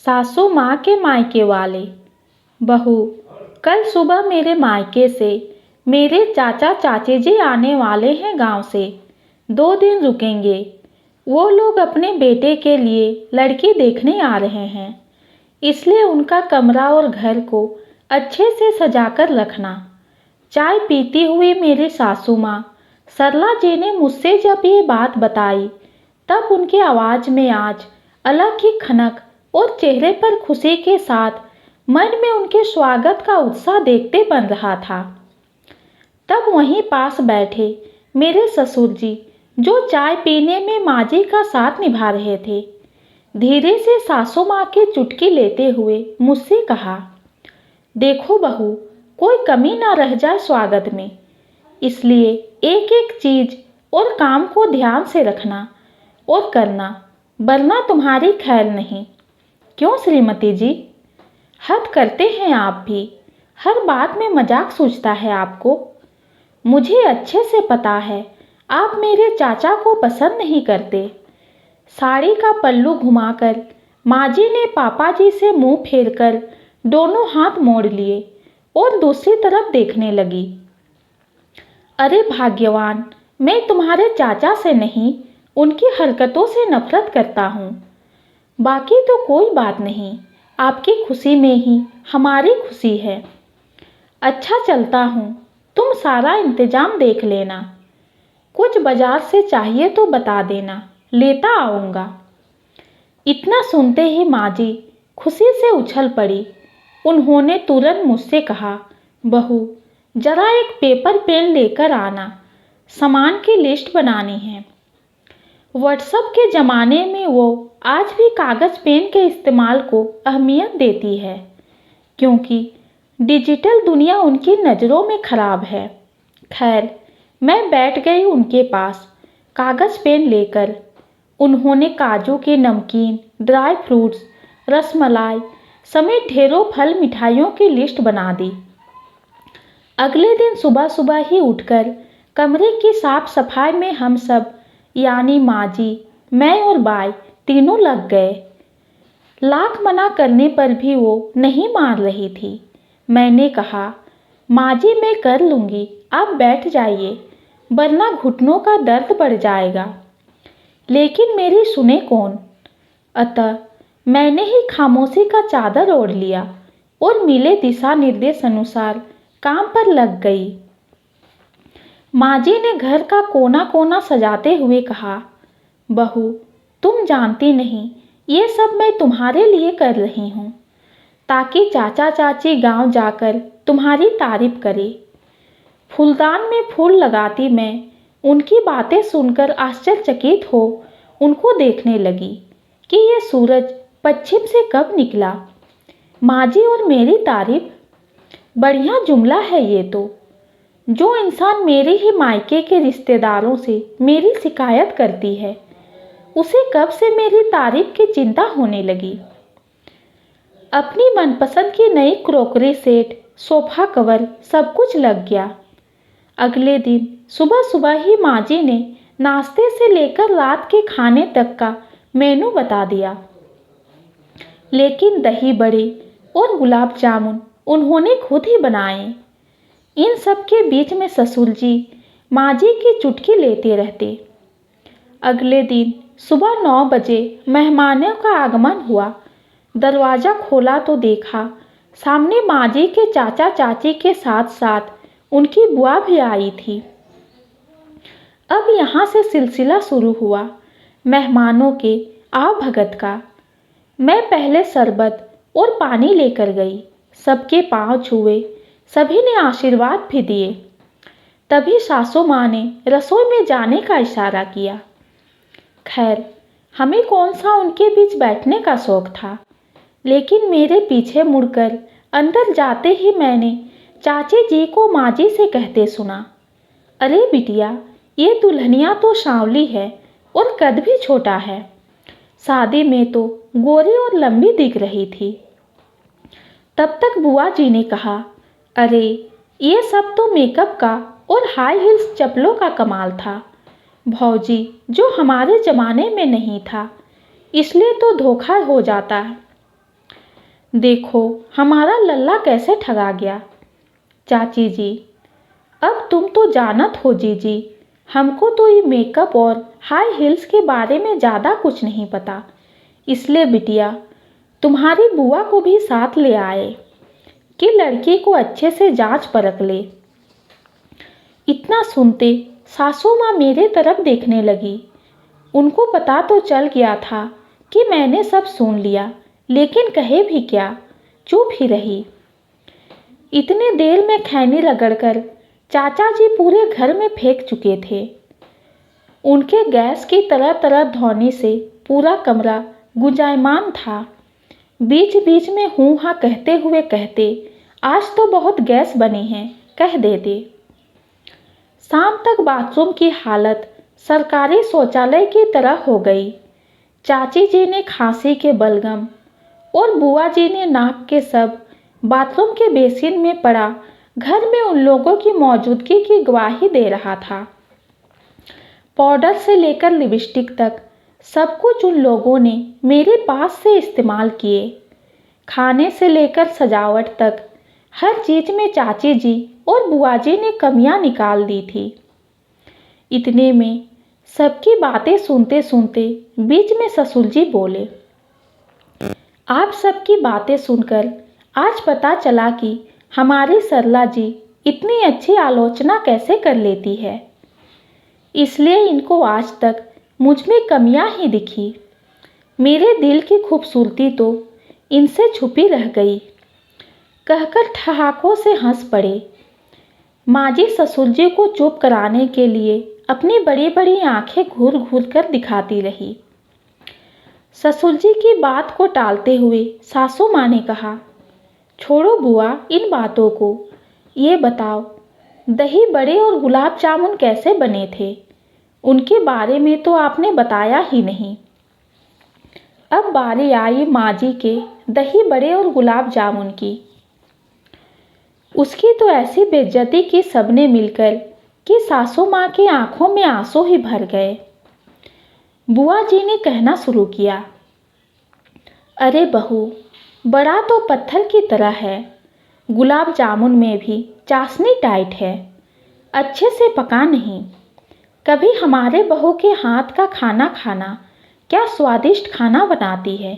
सासू माँ के मायके वाले। बहू, कल सुबह मेरे मायके से मेरे चाचा चाची जी आने वाले हैं गांव से। 2 दिन रुकेंगे। वो लोग अपने बेटे के लिए लड़की देखने आ रहे हैं, इसलिए उनका कमरा और घर को अच्छे से सजाकर रखना। चाय पीती हुई मेरी सासू माँ सरला जी ने मुझसे जब ये बात बताई, तब उनकी आवाज़ में आज अलग ही खनक और चेहरे पर खुशी के साथ मन में उनके स्वागत का उत्साह देखते बन रहा था। तब वहीं पास बैठे मेरे ससुर जी, जो चाय पीने में माँ जी का साथ निभा रहे थे, धीरे से सासू माँ की चुटकी लेते हुए मुझसे कहा, देखो बहू, कोई कमी ना रह जाए स्वागत में, इसलिए एक एक चीज और काम को ध्यान से रखना और करना, वरना तुम्हारी खैर नहीं। क्यों श्रीमती जी, हद करते हैं आप भी। हर बात में मजाक सूझता है आपको। मुझे अच्छे से पता है आप मेरे चाचा को पसंद नहीं करते। साड़ी का पल्लू घुमाकर माँ जी ने पापा जी से मुंह फेरकर दोनों हाथ मोड़ लिए और दूसरी तरफ देखने लगी। अरे भाग्यवान, मैं तुम्हारे चाचा से नहीं, उनकी हरकतों से नफरत करता हूँ। बाकी तो कोई बात नहीं, आपकी खुशी में ही हमारी खुशी है। अच्छा चलता हूँ, तुम सारा इंतजाम देख लेना। कुछ बाजार से चाहिए तो बता देना, लेता आऊँगा। इतना सुनते ही माँ जी खुशी से उछल पड़ी। उन्होंने तुरंत मुझसे कहा, बहू जरा एक पेपर पेन लेकर आना, सामान की लिस्ट बनानी है। व्हाट्सएप के ज़माने में वो आज भी कागज़ पेन के इस्तेमाल को अहमियत देती है, क्योंकि डिजिटल दुनिया उनकी नज़रों में ख़राब है। खैर, मैं बैठ गई उनके पास कागज़ पेन लेकर। उन्होंने काजू के नमकीन, ड्राई फ्रूट्स, रसमलाई समेत ढेरों फल मिठाइयों की लिस्ट बना दी। अगले दिन सुबह सुबह ही उठकर कमरे की साफ सफाई में हम सब, यानी माँ जी, मैं और बाई, तीनों लग गए। लाख मना करने पर भी वो नहीं मान रही थी। मैंने कहा, माँ जी मैं कर लूँगी, आप बैठ जाइए, वरना घुटनों का दर्द बढ़ जाएगा। लेकिन मेरी सुने कौन। अतः मैंने ही खामोशी का चादर ओढ़ लिया और मिले दिशा निर्देश अनुसार काम पर लग गई। माँ जी ने घर का कोना कोना सजाते हुए कहा, बहू तुम जानती नहीं, ये सब मैं तुम्हारे लिए कर रही हूँ, ताकि चाचा चाची गांव जाकर तुम्हारी तारीफ करे। फूलदान में फूल लगाती मैं उनकी बातें सुनकर आश्चर्यचकित हो उनको देखने लगी कि ये सूरज पश्चिम से कब निकला। माँ जी और मेरी तारीफ, बढ़िया जुमला है ये तो। जो इंसान मेरे ही मायके के रिश्तेदारों से मेरी शिकायत करती है, उसे कब से मेरी तारीफ की चिंता होने लगी। अपनी मनपसंद की नई क्रॉकरी सेट, सोफा कवर सब कुछ लग गया। अगले दिन सुबह सुबह ही माँ जी ने नाश्ते से लेकर रात के खाने तक का मेनू बता दिया। लेकिन दही बड़े और गुलाब जामुन उन्होंने खुद ही बनाए। इन सब के बीच में ससुर जी माँ जी की चुटकी लेते रहते। अगले दिन सुबह 9 बजे मेहमानों का आगमन हुआ। दरवाज़ा खोला तो देखा सामने माँ जी के चाचा चाची के साथ साथ उनकी बुआ भी आई थी। अब यहाँ से सिलसिला शुरू हुआ मेहमानों के आवभगत का। मैं पहले शरबत और पानी लेकर गई, सबके पांव छुए, सभी ने आशीर्वाद भी दिए। तभी सासू माँ ने रसोई में जाने का इशारा किया। खैर, हमें कौन सा उनके बीच बैठने का शौक था, लेकिन मेरे पीछे मुड़कर अंदर जाते ही मैंने चाची जी को माँ जी से कहते सुना, अरे बिटिया, ये दुल्हनिया तो सांवली है और कद भी छोटा है। शादी में तो गोरी और लंबी दिख रही थी। तब तक बुआ जी ने कहा, अरे ये सब तो मेकअप का और हाई हील्स चप्पलों का कमाल था भौजी, जो हमारे ज़माने में नहीं था, इसलिए तो धोखा हो जाता है। देखो हमारा लल्ला कैसे ठगा गया। चाची जी, अब तुम तो जानत हो जीजी, हमको तो ये मेकअप और हाई हील्स के बारे में ज़्यादा कुछ नहीं पता, इसलिए बिटिया तुम्हारी बुआ को भी साथ ले आए कि लड़की को अच्छे से जांच परख ले। इतना सुनते सासू माँ मेरे तरफ देखने लगी। उनको पता तो चल गया था कि मैंने सब सुन लिया, लेकिन कहे भी क्या, चुप ही रही। इतने देर में खैनी रगड़कर चाचा जी पूरे घर में फेंक चुके थे। उनके गैस की तरह तरह ध्वनि से पूरा कमरा गुंजायमान था। बीच बीच में हूँ हाँ कहते हुए कहते, आज तो बहुत गैस बनी है, कह देते। शाम तक बाथरूम की हालत सरकारी शौचालय की तरह हो गई। चाची जी ने खांसी के बलगम और बुआ जी ने नाक के सब बाथरूम के बेसिन में पड़ा घर में उन लोगों की मौजूदगी की गवाही दे रहा था। पाउडर से लेकर लिपस्टिक तक सब कुछ उन लोगों ने मेरे पास से इस्तेमाल किए। खाने से लेकर सजावट तक हर चीज में चाची जी और बुआ जी ने कमियां निकाल दी थी। इतने में सबकी बातें सुनते सुनते बीच में ससुर जी बोले, आप सबकी बातें सुनकर आज पता चला कि हमारी सरला जी इतनी अच्छी आलोचना कैसे कर लेती है। इसलिए इनको आज तक मुझ में कमियां ही दिखी। मेरे दिल की खूबसूरती तो इनसे छुपी रह गई, कहकर ठहाकों से हंस पड़े। माँ जी ससुर जी को चुप कराने के लिए अपनी बड़ी बड़ी आंखें घूर घूर कर दिखाती रही। ससुर जी की बात को टालते हुए सासू माँ ने कहा, छोड़ो बुआ इन बातों को, ये बताओ दही बड़े और गुलाब जामुन कैसे बने थे, उनके बारे में तो आपने बताया ही नहीं। अब बारी आई माँ जी के दही बड़े और गुलाब जामुन की। उसकी तो ऐसी बेइज्जती की सबने मिलकर कि सासू माँ की आंखों में आंसू ही भर गए। बुआ जी ने कहना शुरू किया, अरे बहू, बड़ा तो पत्थर की तरह है, गुलाब जामुन में भी चाशनी टाइट है, अच्छे से पका नहीं। कभी हमारे बहू के हाथ का खाना खाना, क्या स्वादिष्ट खाना बनाती है,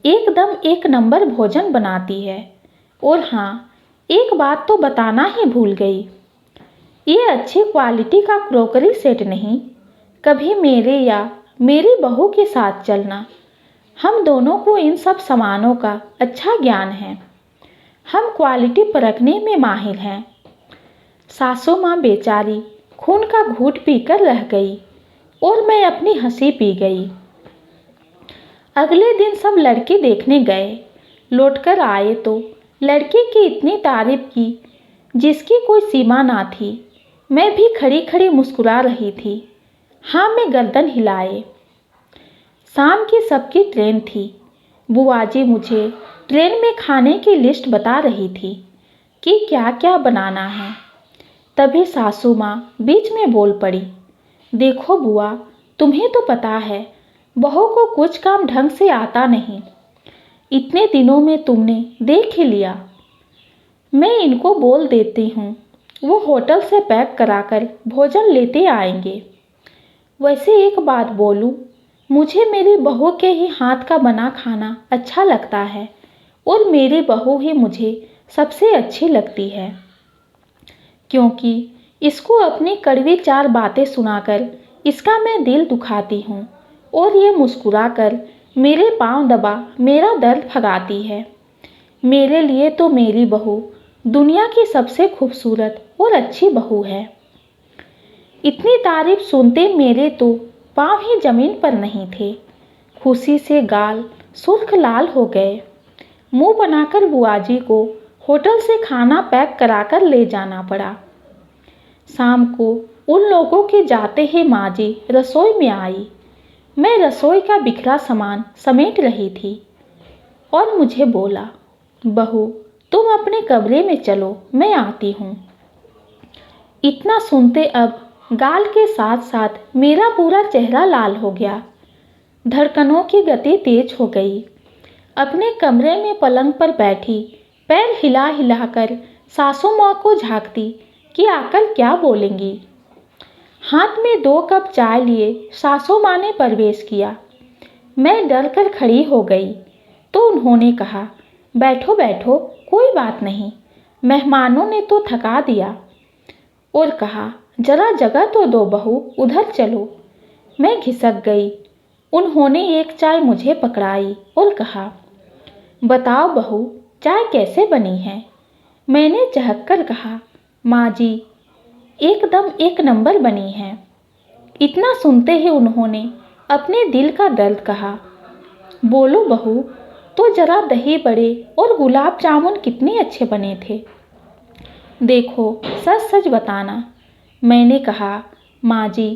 एकदम एक नंबर भोजन बनाती है। और हाँ, एक बात तो बताना ही भूल गई, ये अच्छी क्वालिटी का क्रोकरी सेट नहीं, कभी मेरे या मेरी बहू के साथ चलना। हम दोनों को इन सब सामानों का अच्छा ज्ञान है, हम क्वालिटी परखने में माहिर हैं। सासू माँ बेचारी खून का घूंट पीकर रह गई और मैं अपनी हंसी पी गई। अगले दिन सब लड़की देखने गए। लौटकर आए तो लड़की की इतनी तारीफ की जिसकी कोई सीमा ना थी। मैं भी खड़ी खड़ी मुस्कुरा रही थी, हाँ मैं गर्दन हिलाए। शाम की सबकी ट्रेन थी। बुआ जी मुझे ट्रेन में खाने की लिस्ट बता रही थी कि क्या क्या बनाना है। तभी सासू माँ बीच में बोल पड़ी, देखो बुआ, तुम्हें तो पता है बहू को कुछ काम ढंग से आता नहीं, इतने दिनों में तुमने देख ही लिया। मैं इनको बोल देती हूँ, वो होटल से पैक कराकर भोजन लेते आएंगे। वैसे एक बात बोलूँ, मुझे मेरी बहू के ही हाथ का बना खाना अच्छा लगता है और मेरी बहू ही मुझे सबसे अच्छी लगती है, क्योंकि इसको अपनी कड़वी चार बातें सुनाकर इसका मैं दिल दुखाती हूँ और ये मुस्कुराकर मेरे पांव दबा मेरा दर्द भगाती है। मेरे लिए तो मेरी बहू दुनिया की सबसे खूबसूरत और अच्छी बहू है। इतनी तारीफ सुनते मेरे तो पांव ही जमीन पर नहीं थे। खुशी से गाल सुर्ख लाल हो गए। मुंह बनाकर बुआ जी को होटल से खाना पैक कराकर ले जाना पड़ा। शाम को उन लोगों के जाते ही माँ जी रसोई में आई। मैं रसोई का बिखरा सामान समेट रही थी और मुझे बोला, बहू तुम अपने कमरे में चलो, मैं आती हूँ। इतना सुनते अब गाल के साथ साथ मेरा पूरा चेहरा लाल हो गया। धड़कनों की गति तेज हो गई। अपने कमरे में पलंग पर बैठी पैर हिला हिलाकर सासू माँ को झांकती कि आकर क्या बोलेंगी। हाथ में 2 कप चाय लिए सासू माँ ने प्रवेश किया। मैं डर कर खड़ी हो गई तो उन्होंने कहा, बैठो बैठो, कोई बात नहीं, मेहमानों ने तो थका दिया। और कहा, जरा जगह तो दो बहू, उधर चलो। मैं घिसक गई। उन्होंने एक चाय मुझे पकड़ाई और कहा, बताओ बहू, चाय कैसे बनी है। मैंने चहक कर कहा, माँ जी, एकदम 1 नंबर बनी है। इतना सुनते ही उन्होंने अपने दिल का दर्द कहा, बोलो बहू, तो जरा दही बड़े और गुलाब जामुन कितने अच्छे बने थे। देखो, सच सच बताना। मैंने कहा, माँ जी,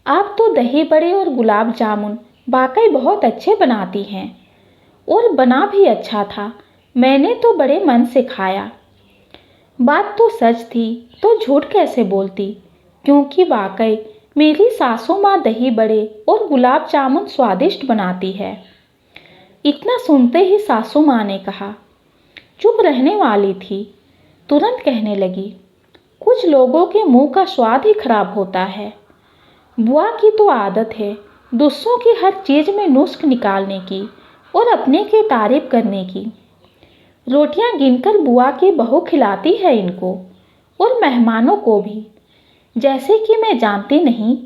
आप तो दही बड़े और गुलाब जामुन वाकई बहुत अच्छे बनाती हैं। और बना भी अच्छा था, मैंने तो बड़े मन से खाया। बात तो सच थी तो झूठ कैसे बोलती, क्योंकि वाकई मेरी सासू माँ दही बड़े और गुलाब जामुन स्वादिष्ट बनाती है। इतना सुनते ही सासू माँ ने कहा, चुप रहने वाली थी, तुरंत कहने लगी, कुछ लोगों के मुंह का स्वाद ही खराब होता है। बुआ की तो आदत है दूसरों की हर चीज़ में नुस्ख निकालने की और अपने की तारीफ करने की। रोटियां गिनकर बुआ की बहू खिलाती है इनको और मेहमानों को भी, जैसे कि मैं जानती नहीं,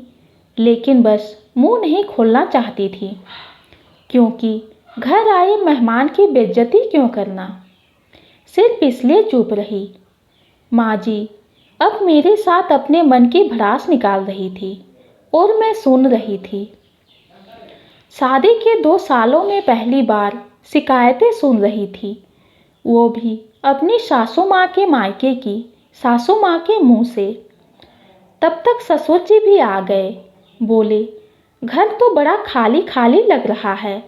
लेकिन बस मुंह नहीं खोलना चाहती थी, क्योंकि घर आए मेहमान की बेइज्जती क्यों करना। सिर्फ इसलिए चुप रही। माँ जी अब मेरे साथ अपने मन की भड़ास निकाल रही थी और मैं सुन रही थी। शादी के 2 सालों में पहली बार शिकायतें सुन रही थी, वो भी अपनी सासू माँ के मायके की सासू माँ के मुंह से। तब तक ससुर जी भी आ गए। बोले, घर तो बड़ा खाली खाली लग रहा है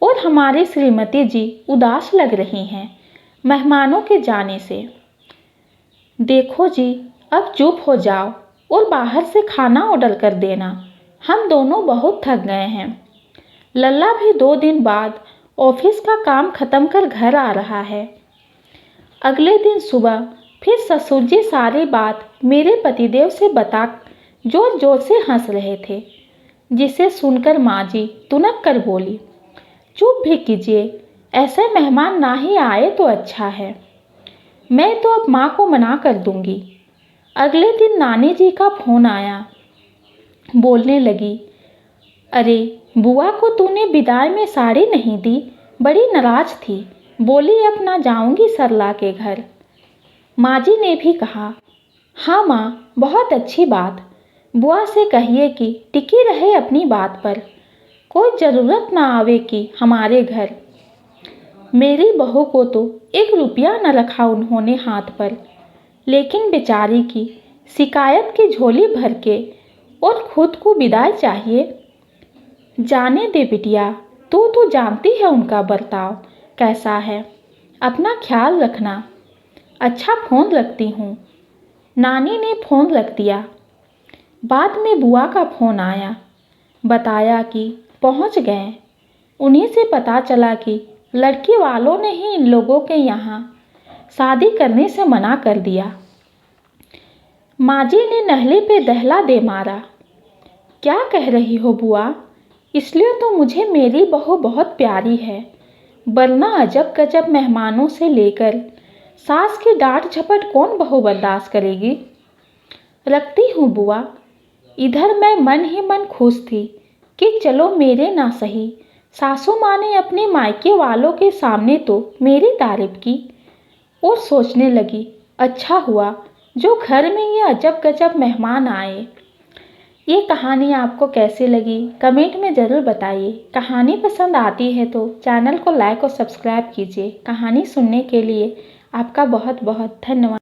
और हमारी श्रीमती जी उदास लग रही हैं मेहमानों के जाने से। देखो जी, अब चुप हो जाओ और बाहर से खाना ऑर्डर कर देना, हम दोनों बहुत थक गए हैं। लल्ला भी 2 दिन बाद ऑफिस का काम खत्म कर घर आ रहा है। अगले दिन सुबह फिर ससुर जी सारी बात मेरे पतिदेव से बता जोर जोर से हंस रहे थे, जिसे सुनकर माँ जी तुनक कर बोली, चुप भी कीजिए, ऐसे मेहमान ना ही आए तो अच्छा है। मैं तो अब माँ को मना कर दूंगी। अगले दिन नानी जी का फोन आया। बोलने लगी, अरे बुआ को तूने विदाई में साड़ी नहीं दी, बड़ी नाराज थी, बोली अब ना जाऊंगी सरला के घर। माँ जी ने भी कहा, हाँ माँ, बहुत अच्छी बात, बुआ से कहिए कि टिकी रहे अपनी बात पर, कोई ज़रूरत ना आवे कि हमारे घर। मेरी बहू को तो 1 रुपया न रखा उन्होंने हाथ पर, लेकिन बेचारी की शिकायत की झोली भर के और खुद को विदाई चाहिए। जाने दे बिटिया, तू तो जानती है उनका बर्ताव कैसा है, अपना ख्याल रखना। अच्छा फ़ोन रखती हूँ। नानी ने फ़ोन रख दिया। बाद में बुआ का फ़ोन आया, बताया कि पहुँच गए। उन्हीं से पता चला कि लड़की वालों ने ही इन लोगों के यहाँ शादी करने से मना कर दिया। माँ जी ने नहले पे दहला दे मारा। क्या कह रही हो बुआ, इसलिए तो मुझे मेरी बहू बहुत प्यारी है, वरना अजब गजब मेहमानों से लेकर सास की डांट झपट कौन बहू बर्दाश्त करेगी। रखती हूँ बुआ। इधर मैं मन ही मन खुश थी कि चलो मेरे ना सही, सासू माँ ने अपने मायके वालों के सामने तो मेरी तारीफ की, और सोचने लगी, अच्छा हुआ जो घर में ये अजब गजब मेहमान आए। ये कहानी आपको कैसी लगी कमेंट में ज़रूर बताइए। कहानी पसंद आती है तो चैनल को लाइक और सब्सक्राइब कीजिए। कहानी सुनने के लिए आपका बहुत बहुत धन्यवाद।